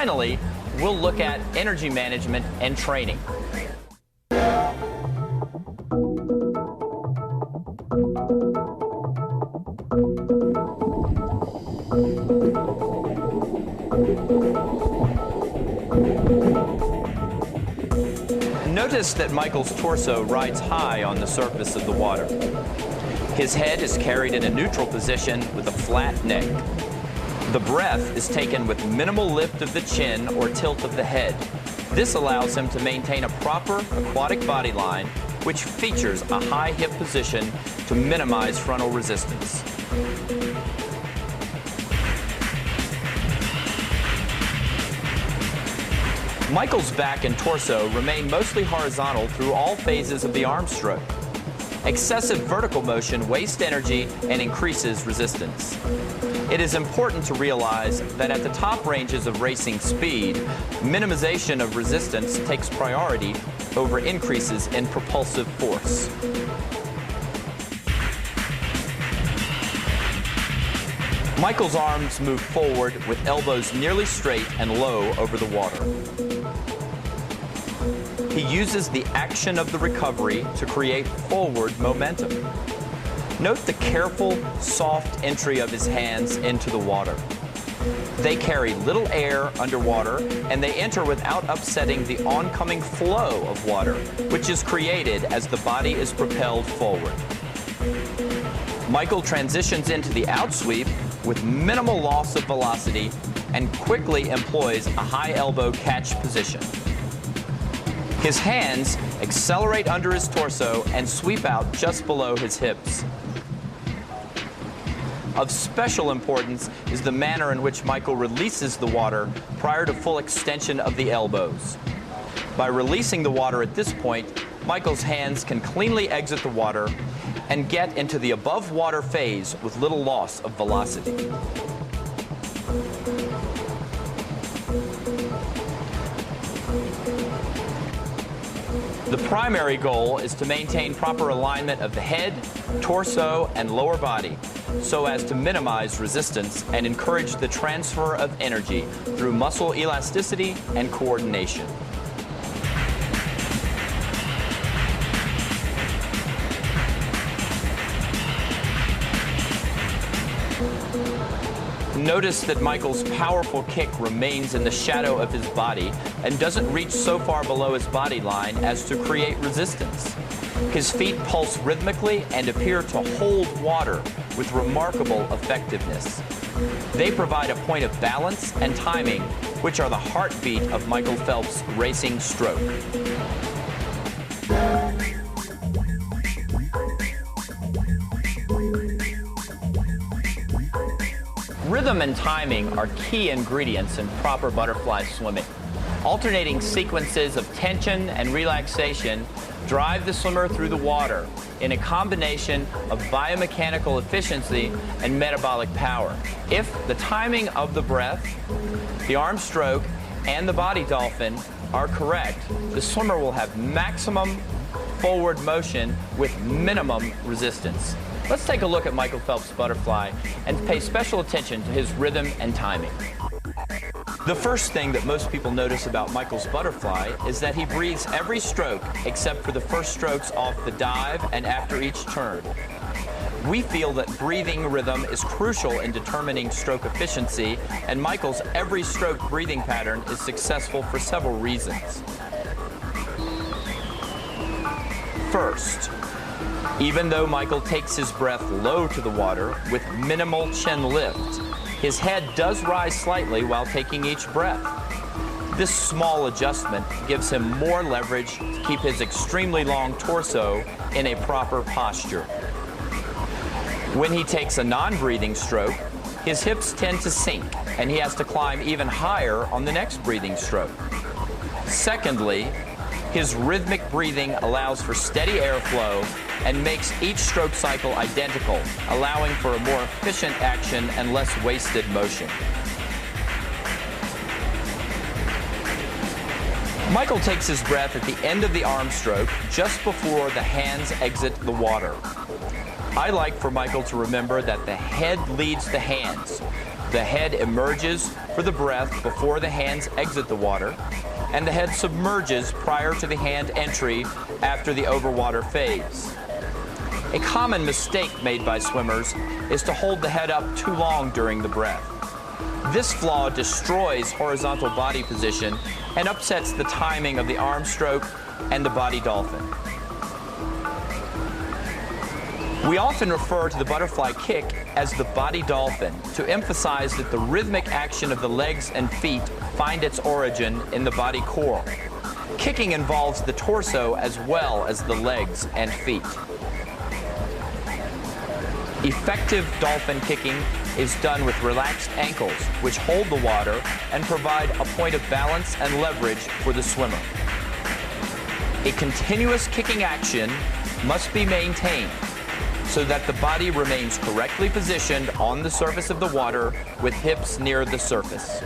finally, we'll look at energy management and training. Notice that Michael's torso rides high on the surface of the water. His head is carried in a neutral position with a flat neck. The breath is taken with minimal lift of the chin or tilt of the head. This allows him to maintain a proper aquatic body line, which features a high hip position to minimize frontal resistance. Michael's back and torso remain mostly horizontal through all phases of the arm stroke. Excessive vertical motion wastes energy and increases resistance. It is important to realize that at the top ranges of racing speed, minimization of resistance takes priority over increases in propulsive force. Michael's arms move forward with elbows nearly straight and low over the water. He uses the action of the recovery to create forward momentum. Note the careful, soft entry of his hands into the water. They carry little air underwater, and they enter without upsetting the oncoming flow of water, which is created as the body is propelled forward. Michael transitions into the outsweep with minimal loss of velocity and quickly employs a high elbow catch position. His hands accelerate under his torso and sweep out just below his hips. Of special importance is the manner in which Michael releases the water prior to full extension of the elbows. By releasing the water at this point, Michael's hands can cleanly exit the water and get into the above water phase with little loss of velocity. The primary goal is to maintain proper alignment of the head, torso, and lower body so as to minimize resistance and encourage the transfer of energy through muscle elasticity and coordination. Notice that Michael's powerful kick remains in the shadow of his body and doesn't reach so far below his body line as to create resistance. His feet pulse rhythmically and appear to hold water with remarkable effectiveness. They provide a point of balance and timing, which are the heartbeat of Michael Phelps' racing stroke. Rhythm and timing are key ingredients in proper butterfly swimming. Alternating sequences of tension and relaxation drive the swimmer through the water in a combination of biomechanical efficiency and metabolic power. If the timing of the breath, the arm stroke, and the body dolphin are correct, the swimmer will have maximum forward motion with minimum resistance. Let's take a look at Michael Phelps' butterfly and pay special attention to his rhythm and timing. The first thing that most people notice about Michael's butterfly is that he breathes every stroke except for the first strokes off the dive and after each turn. We feel that breathing rhythm is crucial in determining stroke efficiency, and Michael's every stroke breathing pattern is successful for several reasons. First, even though Michael takes his breath low to the water with minimal chin lift, his head does rise slightly while taking each breath. This small adjustment gives him more leverage to keep his extremely long torso in a proper posture. When he takes a non-breathing stroke, his hips tend to sink, and he has to climb even higher on the next breathing stroke. Secondly, his rhythmic breathing allows for steady airflow and makes each stroke cycle identical, allowing for a more efficient action and less wasted motion. Michael takes his breath at the end of the arm stroke just before the hands exit the water. I like for Michael to remember that the head leads the hands. The head emerges for the breath before the hands exit the water, and the head submerges prior to the hand entry after the overwater phase. A common mistake made by swimmers is to hold the head up too long during the breath. This flaw destroys horizontal body position and upsets the timing of the arm stroke and the body dolphin. We often refer to the butterfly kick as the body dolphin to emphasize that the rhythmic action of the legs and feet find its origin in the body core. Kicking involves the torso as well as the legs and feet. Effective dolphin kicking is done with relaxed ankles, which hold the water and provide a point of balance and leverage for the swimmer. A continuous kicking action must be maintained so that the body remains correctly positioned on the surface of the water with hips near the surface.